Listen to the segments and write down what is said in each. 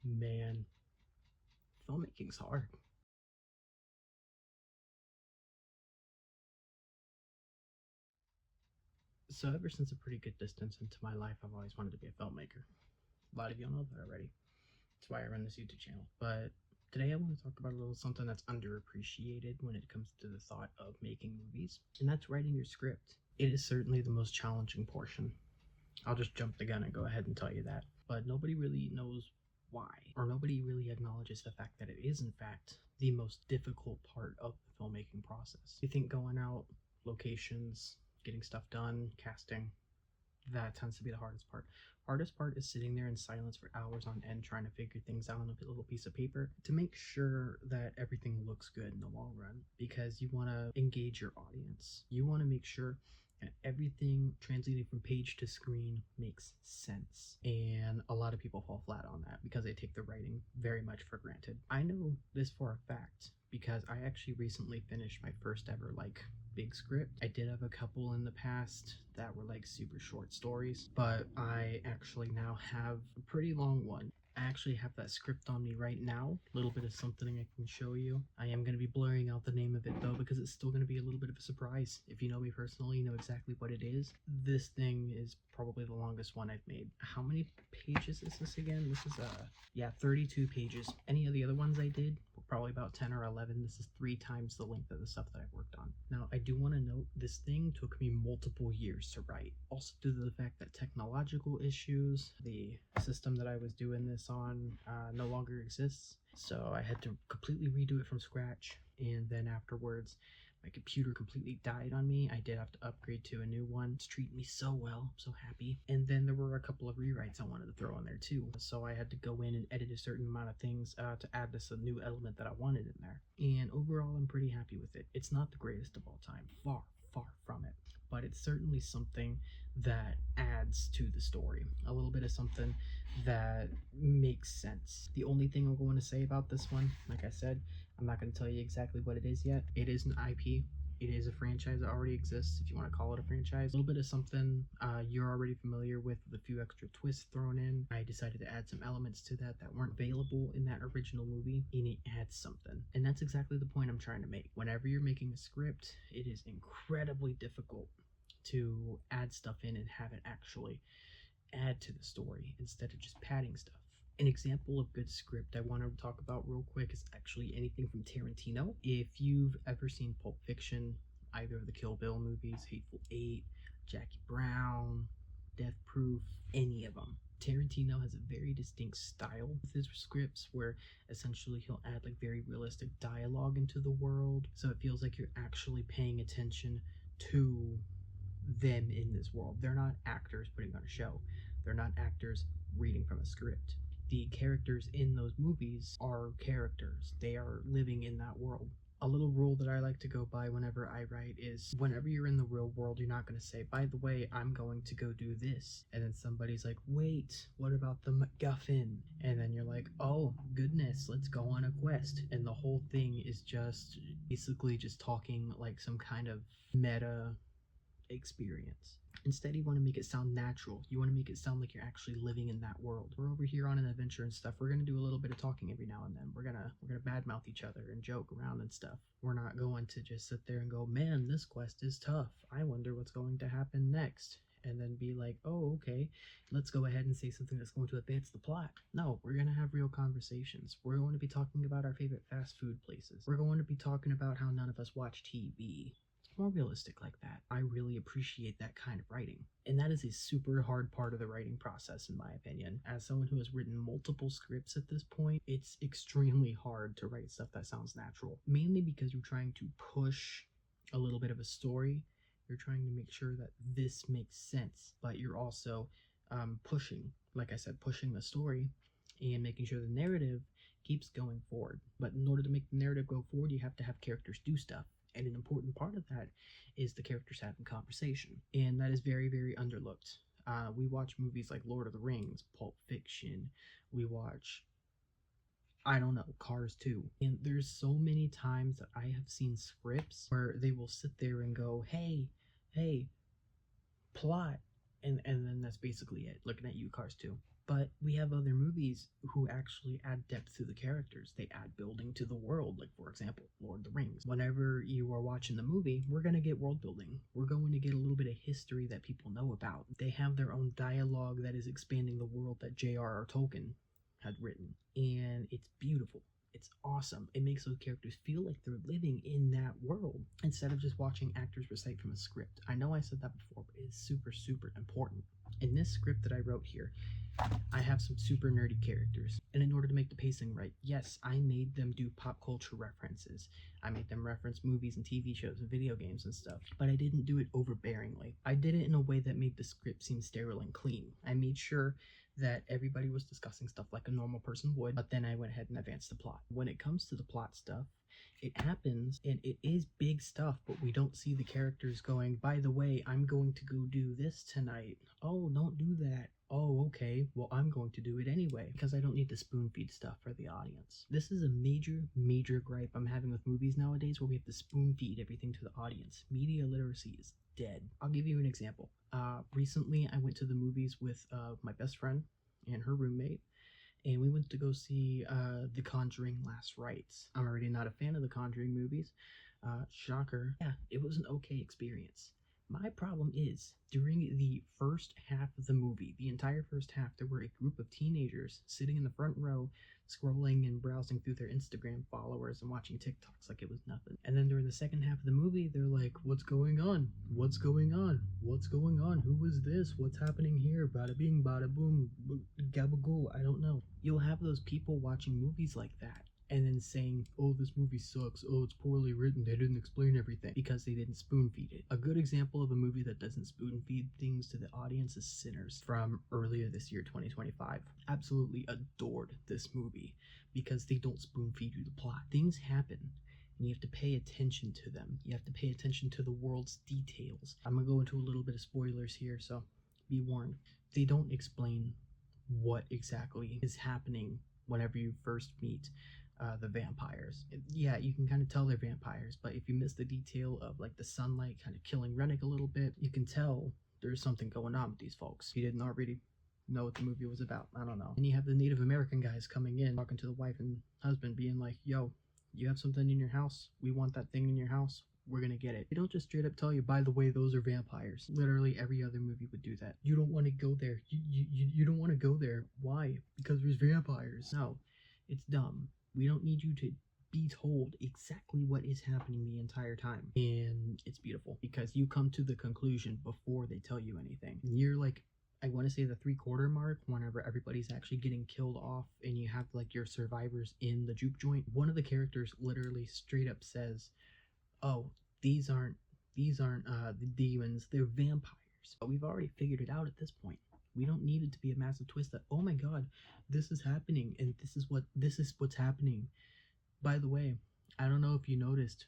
Man, filmmaking's hard. So ever since a pretty good distance into my life, I've always wanted to be a filmmaker. A lot of you know that already. That's why I run this YouTube channel. But today I want to talk about a little something that's underappreciated when it comes to the thought of making movies, and that's writing your script. It is certainly the most challenging portion. I'll just jump the gun and go ahead and tell you that. But nobody really knows why, or nobody really acknowledges the fact that it is, in fact, the most difficult part of the filmmaking process. You think going out, locations, getting stuff done, casting, that tends to be the hardest part. Hardest part is sitting there in silence for hours on end trying to figure things out on a little piece of paper to make sure that everything looks good in the long run, because you want to engage your audience. You want to make sure that everything translating from page to screen makes sense. And a lot of people fall flat on that because they take the writing very much for granted. I know this for a fact because I actually recently finished my first ever big script. I did have a couple in the past that were super short stories, but I actually now have a pretty long one. I actually have that script on me right now. A little bit of something I can show you. I am going to be blurring out the name of it though, because it's still going to be a little bit of a surprise. If you know me personally, you know exactly what it is. This thing is probably the longest one I've made. How many pages is this again? This is 32 pages. Any of the other ones I did were probably about 10 or 11. This is 3 times the length of the stuff that I've worked on. Now, I do want to note this thing took me multiple years to write. Also due to the fact that technological issues, the system that I was doing this on no longer exists. So I had to completely redo it from scratch. And then afterwards, my computer completely died on me. I did have to upgrade to a new one. It's treated me so well. I'm so happy. And then there were a couple of rewrites I wanted to throw in there too. So I had to go in and edit a certain amount of things to add this a new element that I wanted in there. And overall, I'm pretty happy with it. It's not the greatest of all time. Far, far from it. But it's certainly something that adds to the story. A little bit of something that makes sense. The only thing I'm going to say about this one, like I said, I'm not going to tell you exactly what it is yet. It is an IP. It is a franchise that already exists, if you want to call it a franchise. A little bit of something you're already familiar with a few extra twists thrown in. I decided to add some elements to that weren't available in that original movie, and it adds something. And that's exactly the point I'm trying to make. Whenever you're making a script, it is incredibly difficult to add stuff in and have it actually add to the story instead of just padding stuff. An example of good script I want to talk about real quick is actually anything from Tarantino. If you've ever seen Pulp Fiction, either of the Kill Bill movies, Hateful Eight, Jackie Brown, Death Proof, any of them, Tarantino has a very distinct style with his scripts where essentially he'll add very realistic dialogue into the world, so it feels like you're actually paying attention to them in this world. They're not actors putting on a show. They're not actors reading from a script. The characters in those movies are characters. They are living in that world. A little rule that I like to go by whenever I write is whenever you're in the real world, you're not going to say, by the way, I'm going to go do this. And then somebody's like, wait, what about the MacGuffin? And then you're like, oh, goodness, let's go on a quest. And the whole thing is just basically just talking like some kind of meta experience. Instead, you want to make it sound natural. You want to make it sound like you're actually living in that world. We're over here on an adventure and stuff. We're gonna do a little bit of talking every now and then. We're gonna badmouth each other and joke around and stuff. We're not going to just sit there and go, man, this quest is tough. I wonder what's going to happen next. And then be like, oh, okay, let's go ahead and say something that's going to advance the plot. No, we're going to have real conversations. We're going to be talking about our favorite fast food places. We're going to be talking about how none of us watch TV. More realistic like that. I really appreciate that kind of writing. And that is a super hard part of the writing process, in my opinion. As someone who has written multiple scripts at this point, it's extremely hard to write stuff that sounds natural. Mainly because you're trying to push a little bit of a story. You're trying to make sure that this makes sense, but you're also pushing, like I said, pushing the story and making sure the narrative keeps going forward. But in order to make the narrative go forward, you have to have characters do stuff. And an important part of that is the characters having conversation. And that is very, very underlooked. We watch movies like Lord of the Rings, Pulp Fiction. We watch, I don't know, Cars 2. And there's so many times that I have seen scripts where they will sit there and go, hey, plot. And then that's basically it. Looking at you, Cars 2. But we have other movies who actually add depth to the characters. They add building to the world. Like, for example, Lord of the Rings. Whenever you are watching the movie, we're going to get world building. We're going to get a little bit of history that people know about. They have their own dialogue that is expanding the world that J.R.R. Tolkien had written. And it's beautiful. It's awesome. It makes those characters feel like they're living in that world instead of just watching actors recite from a script. I know I said that before, but it's super, super important. In this script that I wrote here, I have some super nerdy characters, and in order to make the pacing right, yes, I made them do pop culture references. I made them reference movies and TV shows and video games and stuff, but I didn't do it overbearingly. I did it in a way that made the script seem sterile and clean. I made sure that everybody was discussing stuff like a normal person would, but then I went ahead and advanced the plot. When it comes to the plot stuff, it happens and it is big stuff, but we don't see the characters going, by the way, I'm going to go do this tonight. Oh, don't do that. Oh, okay, well, I'm going to do it anyway, because I don't need to spoon feed stuff for the audience. This is a major, major gripe I'm having with movies nowadays, where we have to spoon feed everything to the audience. Media literacy is dead. I'll give you an example. Recently, I went to the movies with my best friend and her roommate, and we went to go see The Conjuring Last Rites. I'm already not a fan of the Conjuring movies. Shocker. Yeah, it was an okay experience. My problem is, during the first half of the movie, the entire first half, there were a group of teenagers sitting in the front row, scrolling and browsing through their Instagram followers and watching TikToks like it was nothing. And then during the second half of the movie, they're like, what's going on? What's going on? What's going on? Who is this? What's happening here? Bada bing, bada boom, gabagool, I don't know. You'll have those people watching movies like that, and then saying, oh, this movie sucks, oh, it's poorly written, they didn't explain everything, because they didn't spoon feed it. A good example of a movie that doesn't spoon feed things to the audience is Sinners, from earlier this year, 2025. Absolutely adored this movie, because they don't spoon feed you the plot. Things happen, and you have to pay attention to them. You have to pay attention to the world's details. I'm gonna go into a little bit of spoilers here, so be warned. They don't explain what exactly is happening whenever you first meet the vampires. Yeah, you can kind of tell they're vampires, but if you miss the detail of like the sunlight kind of killing Rennick a little bit, you can tell there's something going on with these folks. If you didn't already know what the movie was about, I don't know. And you have the Native American guys coming in, talking to the wife and husband, being like, yo, you have something in your house? We want that thing in your house. We're gonna get it. They don't just straight up tell you, by the way, those are vampires. Literally every other movie would do that. You don't want to go there. You don't want to go there. Why? Because there's vampires. No, it's dumb. We don't need you to be told exactly what is happening the entire time. And it's beautiful because you come to the conclusion before they tell you anything. And you're like, I want to say the 3/4 mark, whenever everybody's actually getting killed off and you have like your survivors in the juke joint. One of the characters literally straight up says, oh, these aren't the demons, they're vampires. But we've already figured it out at this point. We don't need it to be a massive twist that, oh my god, this is happening and this is what's happening. By the way, I don't know if you noticed,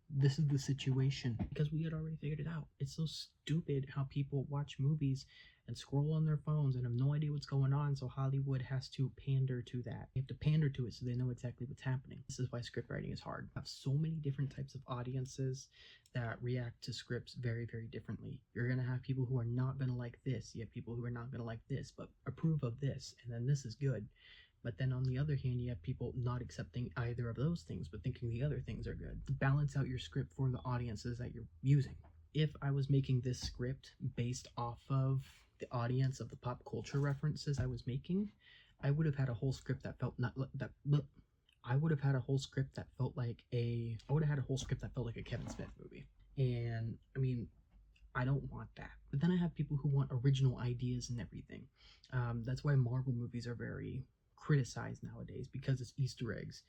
this is the situation, because we had already figured it out. It's so stupid how people watch movies and scroll on their phones and have no idea what's going on, so Hollywood has to pander to that. They have to pander to it so they know exactly what's happening. This is why script writing is hard. I have so many different types of audiences that react to scripts very, very differently. You're going to have people who are not going to like this. You have people who are not going to like this, but approve of this, and then this is good. But then on the other hand, you have people not accepting either of those things, but thinking the other things are good. Balance out your script for the audiences that you're using. If I was making this script based off of the audience of the pop culture references I was making, I would have had a whole script that felt I would have had a whole script that felt like a Kevin Smith movie. And I mean, I don't want that. But then I have people who want original ideas and everything. That's why Marvel movies are very criticized nowadays, because it's Easter eggs,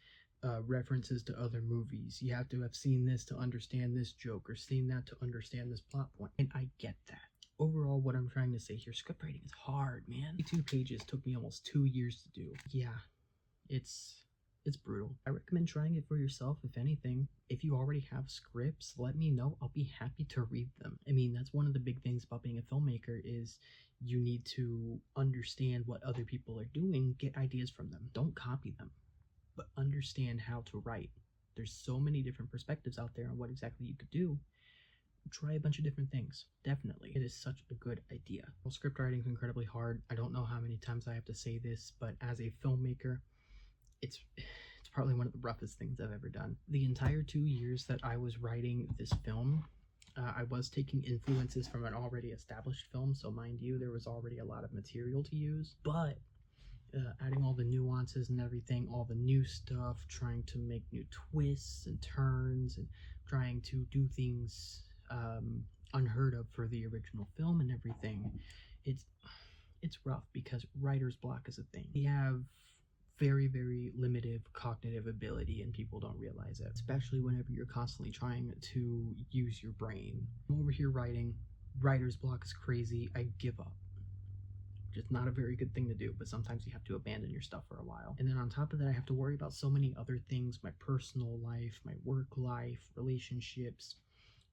references to other movies. You have to have seen this to understand this joke, or seen that to understand this plot point. And I get that. Overall, what I'm trying to say here, script writing is hard, man. 2 pages took me almost 2 years to do. Yeah, it's brutal. I recommend trying it for yourself, if anything. If you already have scripts, let me know. I'll be happy to read them. I mean, that's one of the big things about being a filmmaker is you need to understand what other people are doing, get ideas from them. Don't copy them, but understand how to write. There's so many different perspectives out there on what exactly you could do. try a bunch of different things. Definitely. It is such a good idea. Well, script writing is incredibly hard. I don't know how many times I have to say this, but as a filmmaker, it's probably one of the roughest things I've ever done. The entire 2 years that I was writing this film, I was taking influences from an already established film, so mind you, there was already a lot of material to use, but adding all the nuances and everything, all the new stuff, trying to make new twists and turns, and trying to do things unheard of for the original film and everything. It's rough because writer's block is a thing. We have very, very limited cognitive ability, and people don't realize it, especially whenever you're constantly trying to use your brain. I'm over here writing, writer's block is crazy, I give up. Just not a very good thing to do, but sometimes you have to abandon your stuff for a while. And then on top of that, I have to worry about so many other things, my personal life, my work life, relationships,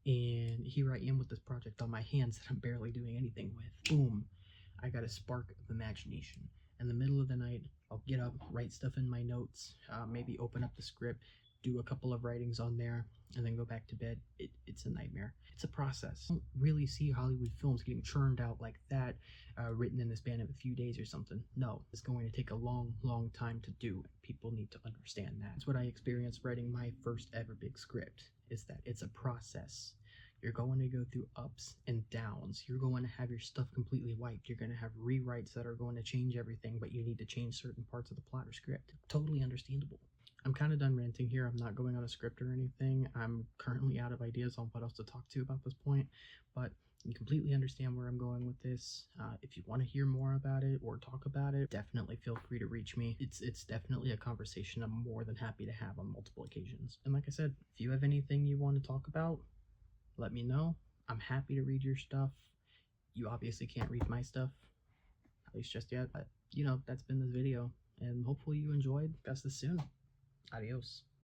and here I am with this project on my hands that I'm barely doing anything with. Boom, I got a spark of imagination. In the middle of the night, I'll get up, write stuff in my notes, maybe open up the script, do a couple of writings on there, and then go back to bed. It's a nightmare. It's a process. I don't really see Hollywood films getting churned out like that, written in the span of a few days or something. No, it's going to take a long, long time to do. People need to understand that. That's what I experienced writing my first ever big script, is that it's a process. You're going to go through ups and downs. You're going to have your stuff completely wiped. You're going to have rewrites that are going to change everything, but you need to change certain parts of the plot or script. Totally understandable. I'm kind of done ranting here. I'm not going on a script or anything. I'm currently out of ideas on what else to talk to about this point, but you completely understand where I'm going with this. If you want to hear more about it or talk about it, definitely feel free to reach me. It's definitely a conversation I'm more than happy to have on multiple occasions. And like I said, if you have anything you want to talk about, let me know. I'm happy to read your stuff. You obviously can't read my stuff, at least just yet, but that's been this video, and hopefully you enjoyed. Discuss this soon. Adios.